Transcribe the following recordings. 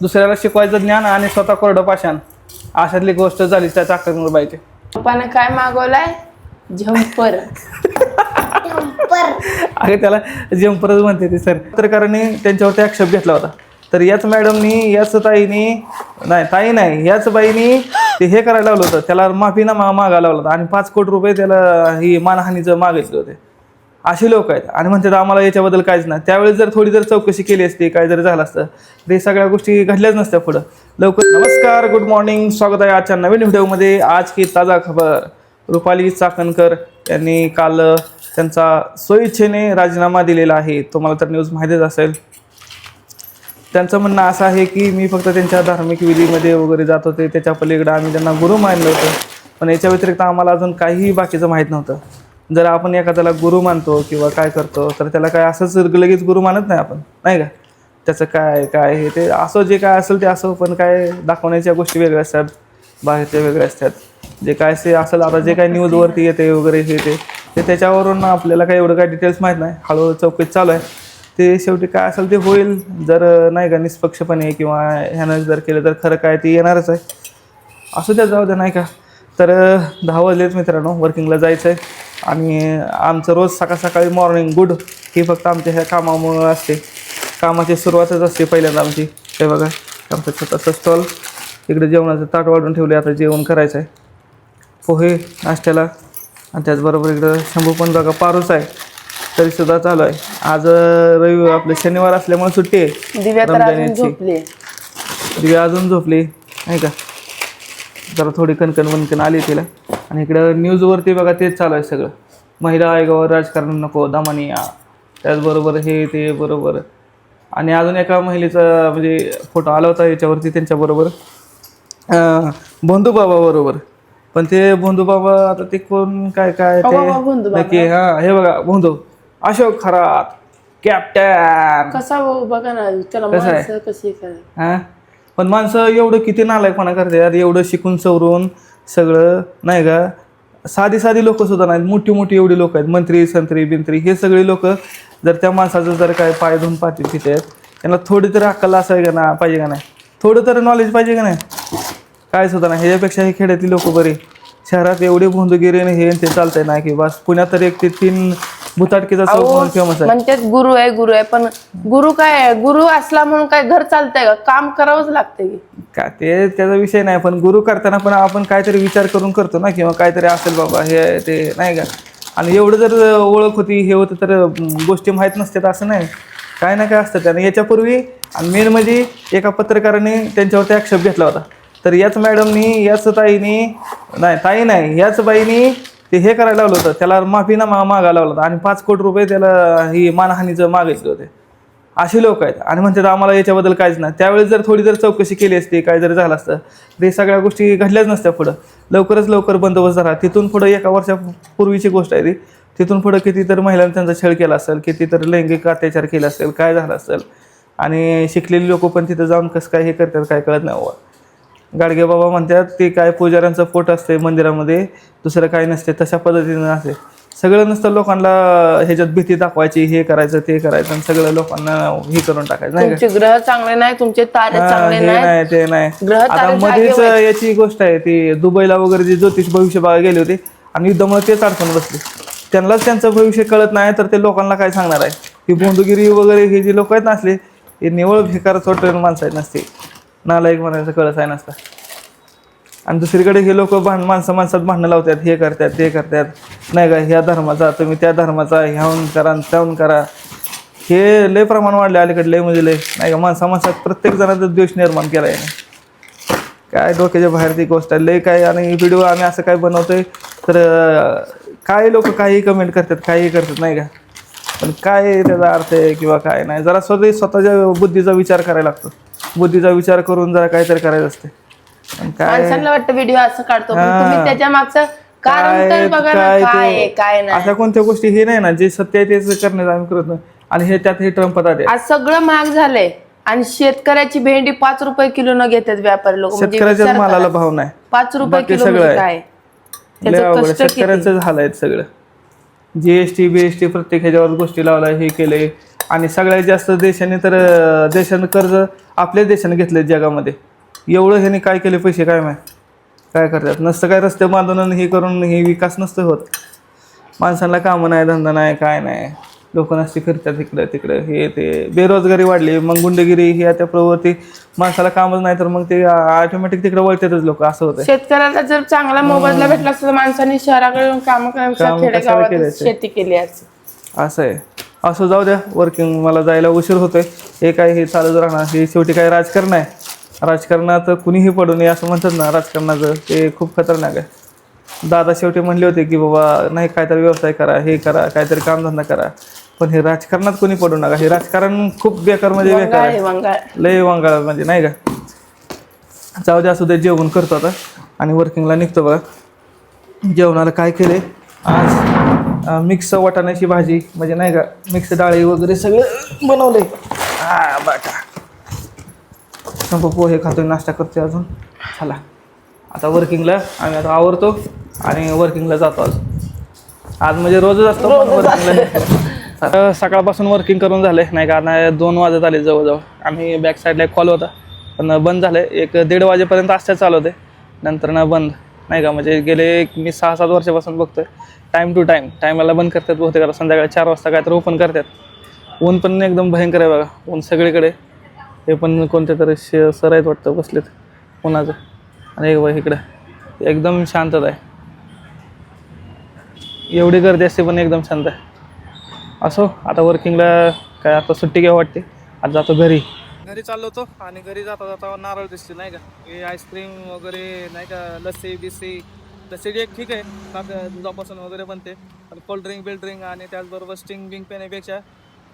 दुसऱ्याला शिकवायचं ज्ञान आणि स्वतः कोरडं पाषाण अशातली गोष्ट झाली त्या चाकरमानीबाईची. पप्पाने काय मागवलाय? झंपर. अगे त्याला जम्परच म्हणते ते सर. पत्रकारांनी त्यांच्यावरती आक्षेप घेतला होता. तर याच मॅडमनी याच ताई नाही याच बाईनी ते हे करायला लावलं होतं, त्याला माफीनामा मागायला लावला होता आणि 5 कोटी रुपये त्याला ही मानहानीचं मागितले होते. असे लोक आहेत आणि म्हणतात आम्हाला याच्याबद्दल काहीच नाही. त्यावेळेस जर थोडी जर चौकशी केली असती, काय जर झालं असतं ते सगळ्या गोष्टी घडल्याच नसत्या पुढं लवकर. नमस्कार, गुड मॉर्निंग, स्वागत आहे आजच्या नवीन व्हिडिओमध्ये. आज की ताजा खबर, रुपाली चाकणकर यांनी काल त्यांचा स्वइच्छेने राजीनामा दिलेला आहे. तुम्हाला तर न्यूज माहितीच असेल. त्यांचं म्हणणं असं आहे की मी फक्त त्यांच्या धार्मिक विधीमध्ये वगैरे जात होते, त्याच्या पलीकडे आम्ही त्यांना गुरु मानलं होतं, पण याच्या व्यतिरिक्त आम्हाला अजून काहीही बाकीचं माहीत नव्हतं. जर आपण एखाद्याला गुरु मानतो किंवा काय करतो तर त्याला काय असंच लगेच गुरु मानत नाही आपण, नाही का? त्याचं काय हे ते असं जे काय असेल ते असं, पण काय दाखवण्याच्या गोष्टी वेगळ्या असतात, बाहेरच्या वेगळ्या असतात. जे काय ते असेल आता जे काय न्यूजवरती येते वगैरे हे ते त्याच्यावरून आपल्याला काही एवढं काय डिटेल्स माहीत नाही. हळूहळू चौकशी चालू आहे. ते शेवटी काय असेल ते होईल. जर नाही का निष्पक्षपणे किंवा ह्यानं जर केलं तर खरं काय ते येणारच आहे. असू द्या, जाऊ द्या, नाही का? तर 10 वाजलेच मित्रांनो, वर्किंगला जायचं आहे. आणि आमचं रोज सकाळी मॉर्निंग गुड ही फक्त आमच्या ह्या कामामुळं असते. कामाची सुरुवातच असते पहिल्यांदा आमची. हे बघा आमचं छोटंसं स्टॉल, इकडे जेवणाचं ताट वाढून ठेवले. आता जेवण करायचं आहे, पोहे नाश्त्याला. आणि त्याचबरोबर इकडं शंभू पण बघा पारूस आहे तरीसुद्धा चालू आहे. आज आपलं शनिवार असल्यामुळे सुट्टी आहे. दिव्या तर अजून झोपली. दिव्या अजून झोपली, नाही का? जरा थोडी कणकण आली तिला. आणि इकडं न्यूजवरती बघा तेच चालू आहे सगळं. महिला आयोगावर राजकारण नको, दमानिया, त्याचबरोबर हे ते बरोबर. आणि अजून एका महिलेचा म्हणजे फोटो आला होता याच्यावरती त्यांच्याबरोबर, भोंदूबाबा बरोबर. पण ते भोंदूबाबा आता ते कोण काय ते नक्की. हां, हे बघा भोंदू अशोक खरात कॅप्टन कसा बघा ना त्याला माणसं कशी काय. हां, पण माणसं एवढं किती नालायकपणा करतात, एवढं शिकून सवरून सगळं, नाही का? साधी लोक सुद्धा नाहीत, मोठी एवढी लोक आहेत, मंत्री संत्री बिंत्री हे सगळे लोक जर त्या माणसाचं जर काय पाय धुवून पाहतील तिथे, त्यांना थोडी तरी अक्कल असावी का ना, पाहिजे का नाही? थोडं तरी नॉलेज पाहिजे का नाही? काय सुद्धा नाही. ह्याच्यापेक्षा हे खेड्यातली लोक बरी. शहरात एवढे भोंदूगिरीने हे ते चालतंय ना की बस. पुण्यात तर 1 ते 3 भुताटकीचा चौक म्हणून फेमस आहे. म्हणतात गुरु आहे, पण गुरु काय, गुरु असला म्हणून काय घर चालतंय का? काम करावंच लागतंय का? ते त्याचा विषय नाही, पण गुरु करताना पण आपण काहीतरी विचार करून करतो ना, किंवा काहीतरी असेल बाबा हे ते, नाही का? आणि एवढं जर ओळख होती हे होतं तर गोष्टी माहीत नसतात असं नाही, काय ना काय असतं त्यानं. याच्यापूर्वी आणि मेन म्हणजे एका पत्रकाराने त्यांच्यावरती आक्षेप घेतला होता. तर याच मॅडमनी याच ताई नाही याच बाईनी ते हे करायला लावलं होतं, त्याला माफीनामा मागायला लावला होता आणि 5 कोटी रुपये त्याला ही मानहानीचं मागितले होते. असे लोक आहेत आणि म्हणतात आम्हाला याच्याबद्दल काहीच नाही. त्यावेळेस जर थोडी जर चौकशी केली असती, काय जर झालं असतं ते सगळ्या गोष्टी घडल्याच नसत्या पुढं. लवकर बंदोबस्त झाला. तिथून पुढं 1 वर्षापूर्वीची गोष्ट आहे ती. तिथून पुढं किती तर महिलांनी त्यांचा छळ केला असेल, किती तर लैंगिक अत्याचार केला असेल, काय झालं असेल. आणि शिकलेली लोक पण तिथं जाऊन कसं काय हे करतात काय कळत नाही. गाडगे बाबा म्हणतात ते काय पुजाऱ्यांचं पोट असते मंदिरामध्ये, दुसरं काही नसते. तशा पद्धतीनं असे सगळं नसतं. लोकांना ह्याच्यात भीती दाखवायची, हे करायचं ते करायचं आणि सगळं लोकांना हे करून टाकायचं, नाही तुमचे ग्रह चांगले नाही, तुमचे तारे चांगले नाही, ते नाही. आता मध्येच याची गोष्ट आहे ती, दुबईला वगैरे जे ज्योतिष भविष्य बघायला गेले होते आणि युद्धामुळे तेच अडचण बसले. त्यांनाच त्यांचं भविष्य कळत नाही तर ते लोकांना काय सांगणार आहे? ही भोंदूगिरी वगैरे हे जे लोक आहेत नसले, हे निवळ भिकार चोटलेली माणसं आहेत, नसते नालायक म्हणायचं कळत आहे नसतं. आणि दुसरीकडे हे लोक माणसात भांडणं लावतात, हे करतात ते करतात, नाही का? ह्या धर्माचा तुम्ही त्या धर्माचा, ह्याहून करा त्याहून करा. हे लय प्रमाण वाढले अलीकडे, लय म्हणजे लय, नाही का? माणसात प्रत्येक जणाचा द्वेष निर्माण केला आहे. काय डोक्याच्या बाहेर ती गोष्ट आहे लय काय. आणि व्हिडिओ आम्ही असं काय बनवतोय तर काही लोक काही कमेंट करतात, काही करतात, नाही का? पण काय त्याचा अर्थ आहे किंवा काय नाही, जरा स्वतःच्या बुद्धीचा विचार करायला लागतो. बुद्धीचा विचार करून जरा काहीतरी करायचं असते. माणसांना वाटतं व्हिडिओ असं काढतो, पण तुम्ही त्याच्या मागचं कारण तर बघा ना, काय नाही. अशा कोणत्या गोष्टी हे नाही ना जे सत्य आहे तेच करण्याचं आम्ही करत नाही. आणि हे त्यात हे ट्रम्प पदार्थ आज सगळं महाग झालंय आणि शेतकऱ्याची भेंडी 5 रुपये किलो न घेतात व्यापारी लोक. शेतकऱ्याच्या मालाला भाव नाही, 5 रुपये किलो म्हणजे काय? शेतकऱ्यांचं झालंय सगळं. GST BST प्रत्येक ह्याच्यावर गोष्टी लावलाय, हे केलंय. आणि सगळ्यात जास्त देशाने कर्ज आपल्याच देशाने घेतले जगामध्ये. एवढं ह्याने काय केले पैसे काय माहिती काय करतात. नसतं काय रस्ते बांधून आणि हे करून हे विकास नसतं होत. माणसांना कामं नाही, धंदा नाही, काय नाही. लोक नसते फिरतात इकडं तिकडं, हे ते बेरोजगारी वाढली. मग गुंडगिरी ह्या त्या प्रवृत्ती, माणसाला कामच नाही तर मग ते ऑटोमॅटिक तिकडे वळतातच लोक. असं होतं. शेतकऱ्याला जर चांगला मोबदला भेटला असता तर माणसांनी शहराकडे येऊन काम करण्यापेक्षा खेडेगावात शेती केली असती. असं आहे. असं जाऊ द्या, वर्किंग मला जायला उशीर होतोय. हे काय हे चालूच राहणार. हे शेवटी काय राजकारण आहे. राजकारणात कुणीही पडू नये असं म्हणतात ना, राजकारणाचं ते खूप खतरनाक आहे. दादा शेवटी म्हणले होते की बाबा नाही काहीतरी व्यवसाय करा, हे करा, काहीतरी कामधंदा करा, पण हे राजकारणात कोणी पडू नका. हे राजकारण खूप बेकार म्हणजे बेकार आहे. लय वंगाळ म्हणजे नाही का. जाऊ द्या, असू दे. जेवण करतो आता आणि वर्किंगला निघतो बघा. जेवणाला काय केले आज, मिक्स वाटाण्याची भाजी म्हणजे नाही का, मिक्स डाळी वगैरे सगळं बनवले. बाटा पोहे खातोय, नाश्ता करतोय अजून. चला आता वर्किंगला आम्ही आता आवरतो आणि वर्किंगला जातो. आज म्हणजे रोजच असतो वर्किंगला. सकाळपासून वर्किंग करून झाले नाही का. आता 2 वाजत आले जवळजवळ. आम्ही बॅक साईडला एक कॉल होता पण बंद झालं. 1-1:30 वाजेपर्यंत असं चालू होते, नंतर ना बंद नाही का. म्हणजे गेले मी 6-7 वर्षापासून बघतोय टाईम टू टाईमाला बंद करतात बहुतेक. आता संध्याकाळी 4 वाजता काय तर ओपन करतात. ऊन पण एकदम भयंकर आहे बघा, ऊन सगळीकडे. हे पण कोणते तरी सर आहेत वाटतं बसलेत उन्हाचं. आणि इकडं एकदम शांतता आहे. एवढी गर्दी असते पण एकदम शांत आहे. असो आता वर्किंगला काय आता सुट्टी घ्यावं वाटते. आज जातो घरी चाललो होतो आणि घरी जाता जाता नारळ दिसते नाही का. हे आईस्क्रीम वगैरे नाही का, लस्सी लस्सी एक ठीक आहे, दुधापासून वगैरे बनते. आणि कोल्ड्रिंक बिल्ड्रिंक आणि त्याचबरोबर स्टिंग बिंग पिण्यापेक्षा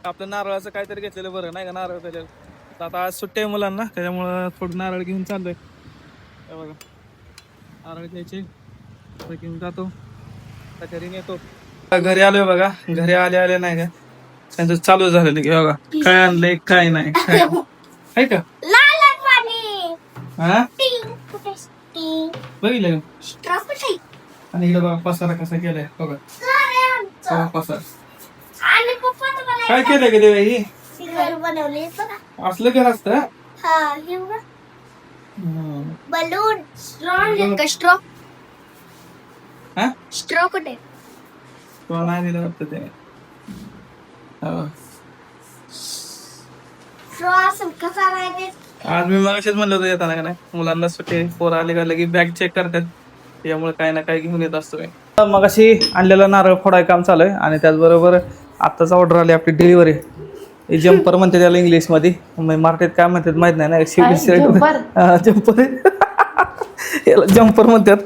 आपलं नारळाचं काहीतरी घेतलेलं बरं नाही का. नारळ त्याच्यात आता आज सुट्टी आहे मुलांना, त्याच्यामुळं थोडं नारळ घेऊन चाललोय. बघा नारळ घ्यायचे, घेऊन जातो, घरी नेतो. घरी आलोय बघा. घरी आले नाही का त्यांचं चालू झालेलं की बघा काय आणलंय काय नाही आहे का. हा बघितलं आणि इकडे बघा पसारा कसा केलाय बघा. पसारा काय केलंय का देवा ही असलं घर असतं. बलून स्ट्रॉ कुठे नाही दिलं वाटतं त्याने. आज मी मगाशीच म्हणलं होतं येताना का नाही मुलांना सुट्टी, पोरं आले का लगे बॅग चेक करतात, त्यामुळे काय ना काय घेऊन येत असतो मी. मगाशी आणलेला नारळ फोडाय काम चालू आहे आणि त्याचबरोबर आत्ताच ऑर्डर आली आपली डिलिव्हरी. जम्पर म्हणते त्याला इंग्लिशमध्ये, मराठीत काय म्हणतात माहित नाही ना. जम्पर याला जम्पर म्हणतात.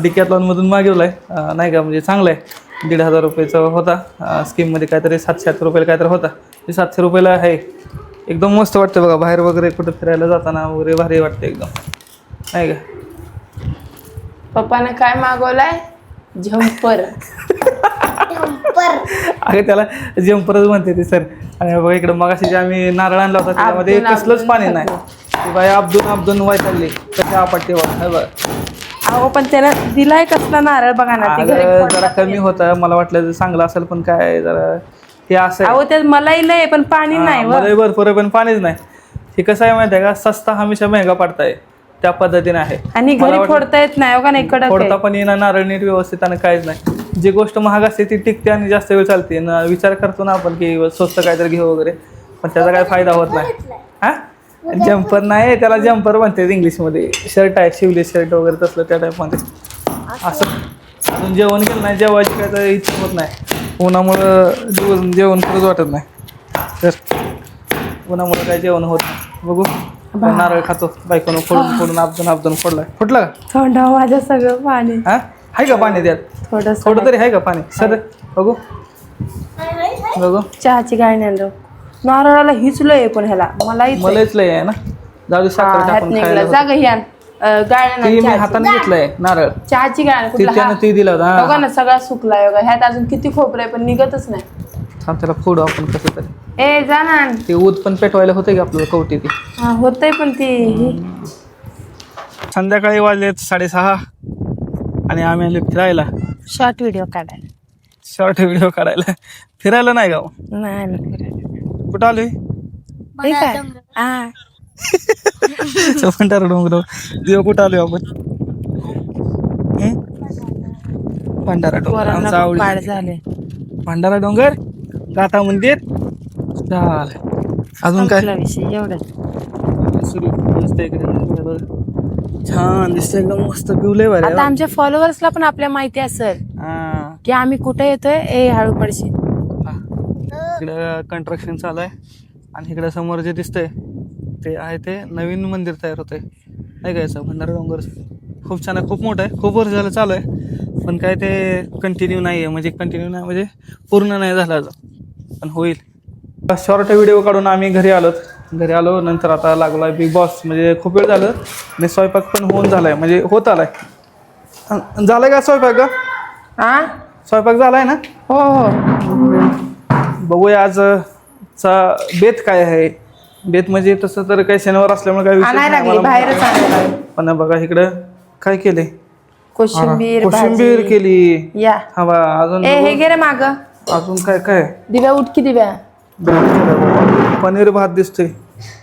डिकॅथलॉनमधून मागवलाय नाही का. म्हणजे चांगलं आहे. 1,500 रुपयाचा होता. स्कीममध्ये काहीतरी 700 रुपयाला काहीतरी होता. ते 700 रुपयाला आहे. एकदम मस्त वाटतं बघा. बाहेर वगैरे कुठं फिरायला जाताना वगैरे भारी वाटतं एकदम नाही का. पप्पाने काय मागवलाय, झंपर. अगे त्याला जम्परच म्हणते ते सर. आणि बघा इकडं मगाशी जे आम्ही नारळ आणला होता त्याच्यामध्ये कसलंच पाणी नाही. ती बाई आपदून वाईट चालली कशा आपटते बघा. अहो पण त्याला दिलाय कसला नारळ बघा ना. जरा कमी होता, मला वाटलं चांगलं असेल पण काय जरा हे असं. अहो त्यात मलाई लय पण पाणी नाही. मलाई भरपूर पण पाणीच नाही. हे कसं आहे माहिती आहे का, सस्ता हमेशा महंगा पडताय त्या पद्धतीने आहे. आणि घरी फोडता येत नाही का नाही, कडक फोडता पण येणार नारळ नीट व्यवस्थित आणि काहीच नाही. जी गोष्ट महाग असते ती टिकते आणि जास्त वेळ चालते. विचार करतो ना आपण की स्वस्त काहीतरी घेऊ वगैरे, पण त्याचा काय फायदा होत नाही. हा जम्पर नाही, त्याला जम्पर म्हणते इंग्लिशमध्ये. शर्ट आहे, शिवले शर्ट वगैरे तसलं त्या टाईपमध्ये. असं अजून जेवण केलं नाही, जेवायची काय तर इच्छा होत नाही. उन्हामुळं जेवण खरंच वाटत नाही. तर उन्हामुळं काय जेवण होत नाही. बघू नारळ खातो. बायकोनं फोडून आपदून फोडलाय. फुटला का थोडं माझ्या सगळं पाणी. हा आहे का पाणी त्यात थोडं तरी आहे का पाणी. सर बघू चहाची गाय नाही नारळाला हीच लय पण ह्याला मलाच लय आहे ना. जाऊ साखर टाकून खायला मी हाताने घेतलंय नारळ. चहाची गाय ती दिला होता बघा ना, सगळा सुकला बघा. ह्यात अजून किती खोबरं आहे पण निघतच नाही. त्याला फोडू आपण कसं तरी. ए जा ना. ते ऊद पण पेटवायला होते का आपल्याला कवटी ती होतंय पण ती. संध्याकाळी वाजलेत 6:30 आणि आम्ही आले फिरायला. शॉर्ट व्हिडिओ काढायला फिरायला नाही गाव नाही. कुठं आलोय भंडारा डोंगर देव कुठं आलोय आपण भंडारा डोंगर आमचा आवडी भंडारा डोंगर गाथा मंदिर चाल अजून काय एवढं सुरू मस्त इकडे छान दिसतंय एकदम मस्त व्ह्यू लय भारी आता आमच्या फॉलोअर्सला पण आपल्या माहिती असेल की आम्ही कुठे येतोय ए हळू पडशी इकडं कंस्ट्रक्शन चालू आहे आणि इकडे समोर जे दिसतंय ते आहे ते नवीन मंदिर तयार होतंय नाही का याचं भंडारा डोंगर खूप छान आहे खूप मोठं आहे खूप वर्ष झालं चालू आहे पण काय ते कंटिन्यू नाही आहे म्हणजे पूर्ण नाही झालं अजून पण होईल शॉर्ट व्हिडिओ काढून आम्ही घरी आलो नंतर आता लागला बिग बॉस म्हणजे खूप वेळ झालं आणि स्वयंपाक पण होऊन झालाय म्हणजे होत आलाय झालाय का स्वयंपाक का स्वयंपाक झालाय ना हो हो बघूया आजचा बेत काय आहे बेत म्हणजे तसं तर काही शनिवार असल्यामुळे काय विषय आणायला नाही लागली मला बाहेरच आणायला लागली. पण बघा इकडं काय केलंय कोशिंबीर कोशिंबीर भाजी. केली या हा बा अजून ए हे गे रे माग अजून काय काय दिव्या उठकी दिव्या पनीर भात दिसतोय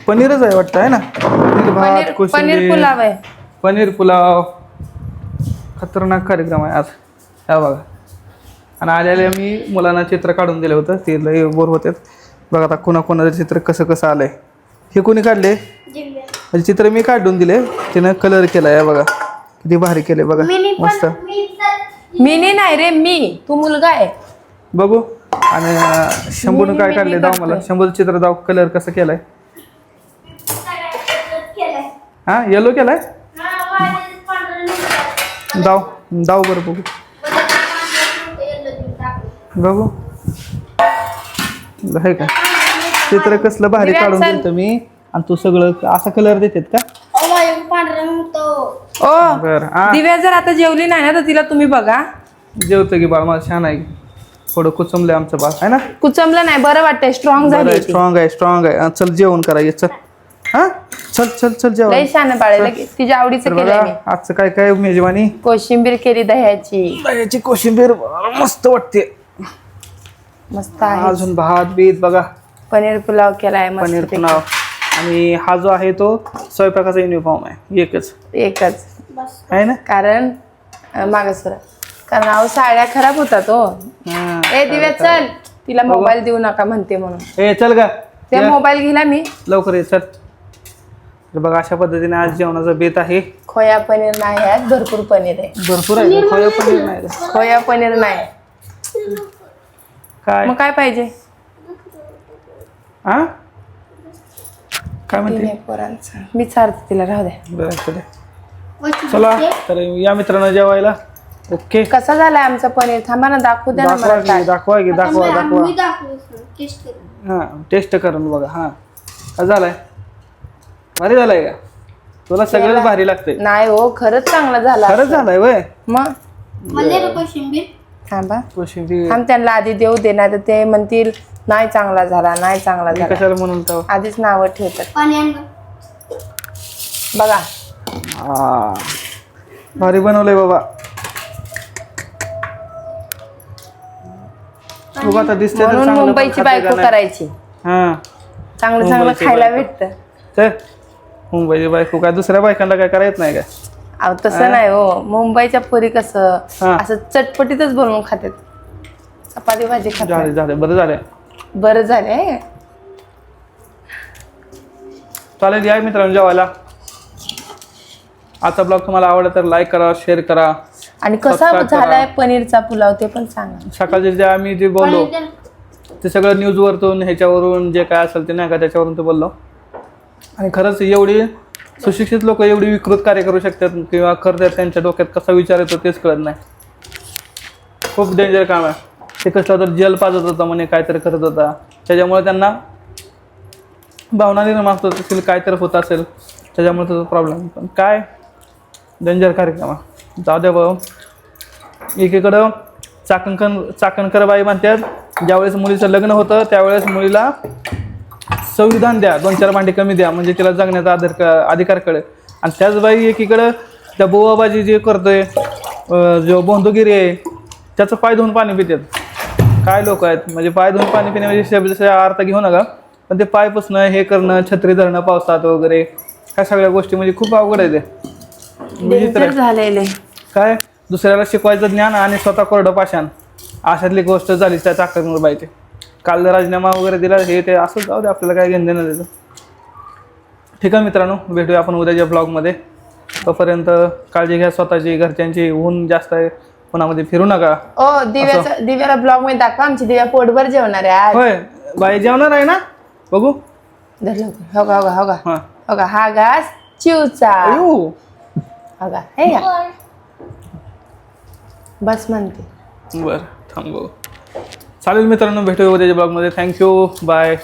पनीरच आहे वाटतं आहे ना पनीर भात पनीर कोशिंबीर पुलाव आहे पनीर पुलाव खतरनाक कार्यक्रम आहे आज हा बघा आणि आलेले मी मुलांना चित्र काढून दिलं होतं ते लय बोर होते बघा आता कोणाकोणाचं चित्र कसं आलंय हे कोणी काढले म्हणजे चित्र मी काढून दिले तिनं कलर केलाय बघा किती भारी केले बघा मस्त मिनी नाही रे मी तू मुलगा आहे बघू आणि शंभूनं काय काढले दाव मला शंभूचं चित्र दाव कलर कसं केलाय हा येलो केलाय दाव बरं बघू बघू आहे का चित्र कसलं भारी काढून दिलं तुम्ही आणि तू सगळं असा कलर देतात का ओ बरं दिव्या जर आता जेवली नाही ना तर तिला तुम्ही बघा जेवतं की बाळ मला छान आहे थोडं कुचमलं आमचं बाळ आहे ना कुचमलं नाही बरं वाटतंय स्ट्रॉंग झाली स्ट्रॉंग आहे चल जेवण करायचं चल हा चल जेवण लई छान पाळायला तिच्या आवडीचं केलंय मी आजचं काय काय मेजवानी कोशिंबीर केली दह्याची कोशिंबीर मस्त वाटते मस्त आहे अजून भात बीत बघा पनीर पुलाव केलाय पनीर पुलाव आणि हा जो आहे तो स्वयंपाकाचा युनिफॉर्म आहे एकच आहे ना कारण कारण अहो साड्या खराब होतात तो ए दिव्या चल तिला मोबाईल देऊ नका म्हणते म्हणून ए चल का ते मोबाईल घेला मी लवकर ये चल तर बघा अशा पद्धतीने आज जेवणाचा बेत आहे खोया पनीर नाही आहे भरपूर पनीर आहे भरपूर आहे खोया पनीर नाही खोया पनीर नाही काय मग काय पाहिजे हा काय म्हणते पोरांचं मी चारते तिला राहू द्या बरं चला चला तर या मित्रांनो जेवायला ओके कसा झालाय आमचा पनीर थांबा ना दाखवू द्या ना मला काय. दाखवा हा टेस्ट करून बघा हा काय झालाय भारी झालाय का तुला सगळं भारी लागतंय नाही हो खरंच चांगला झाला खरंच झालाय वय मग थांबा कोशिंबीर थांब त्यांना आधी देऊ दे नाही तर ते म्हणतील नाही चांगला झाला नाही चांगला मी झाला कशाला म्हणून तर आधीच नावं ठेवतात बघा भारी बनवलंय बाबा बघा आता दिसतंय तर म्हणून चांगलं, पण मुंबईची खाते का बायको नाही? करायची हा चांगलं चांगलं मुंबईची खायला बायको. भेटतं तर मुंबईची बायको काय दुसऱ्या बायकांना काय करायचं नाही का अहो तसं नाही हो मुंबईच्या पोरी कसं हा. असं चटपटीतच बनवून खातात चपाती भाजी खातात झाले बरं झालंय बरं झालंय चालेल या मित्रांनो जेवायला आजचा ब्लॉग तुम्हाला आवडला तर लाईक करा शेअर करा आणि कसा सबस्क्राईब करा. झालाय पनीरचा पुलाव ते पण सांगा सकाळचे जे आम्ही जे बोललो ते सगळं न्यूजवरतून ह्याच्यावरून जे काय असेल ते नाही का त्याच्यावरून ते बोललो आणि खरंच एवढी सुशिक्षित लोक एवढी विकृत कार्य करू शकतात किंवा करतात त्यांच्या डोक्यात कसा विचार येतो तेच कळत नाही खूप डेंजर काम आहे ते कसलं तर जल पाजत होता म्हणे काहीतरी करत होता त्याच्यामुळे त्यांना भावना निर्माण होत असेल काहीतरी होत असेल त्याच्यामुळे त्याचा प्रॉब्लेम पण काय डेंजर कार्यक्रम आहे जाऊ द्या भाऊ एकीकडं चाकणकर बाई म्हणतात ज्यावेळेस मुलीचं लग्न होतं त्यावेळेस मुलीला संविधान द्या 2-4 भांडी कमी द्या म्हणजे तिला जगण्याचा अधिकार कळेल आणि त्याच बाई एकीकडं त्या बोवाबाजी जे करतोय जो बोंधुगिरी आहे त्याचं पाय धुवून पाणी पितात काय लोक आहेत म्हणजे पाय धुवून पाणी पिणे म्हणजे शब्दाचा अर्थ घेऊ नका पण ते पाय पुसणं हे करणं छत्री धरणं पावसात वगैरे ह्या सगळ्या गोष्टी म्हणजे खूप अवघड आहे ते विचित्र डेंजर आहे. झालेले. काय दुसऱ्याला शिकवायचं ज्ञान आणि स्वतः कोरडं पाषाण अशातली गोष्ट झाली त्या चाकरमूर बाईची. काल राजीनामा वगैरे दिला हे ते असं जाऊ दे आपल्याला काय घेणं देणं त्याचं. ठीक आहे मित्रांनो, भेटूया आपण उद्याच्या ब्लॉगमध्ये. तोपर्यंत काळजी घ्या स्वतःची, घरच्यांची. ऊन जास्त आहे, उन्हामध्ये फिरू नका. ओ दिव्याला ब्लॉग मध्ये दाखवा. आमची दिव्या पोटभर जेवणार आहे आज. होय बाई जेवणार आहे ना? बघू. धर लवकर. हो का हो का हो का हां हो का. हा घास चिवचा. अयो हो का हे का बस म्हणते. बरं थांब बघू. चालेल मित्रांनो, भेटूया उद्याच्या ब्लॉगमध्ये. Thank you, bye.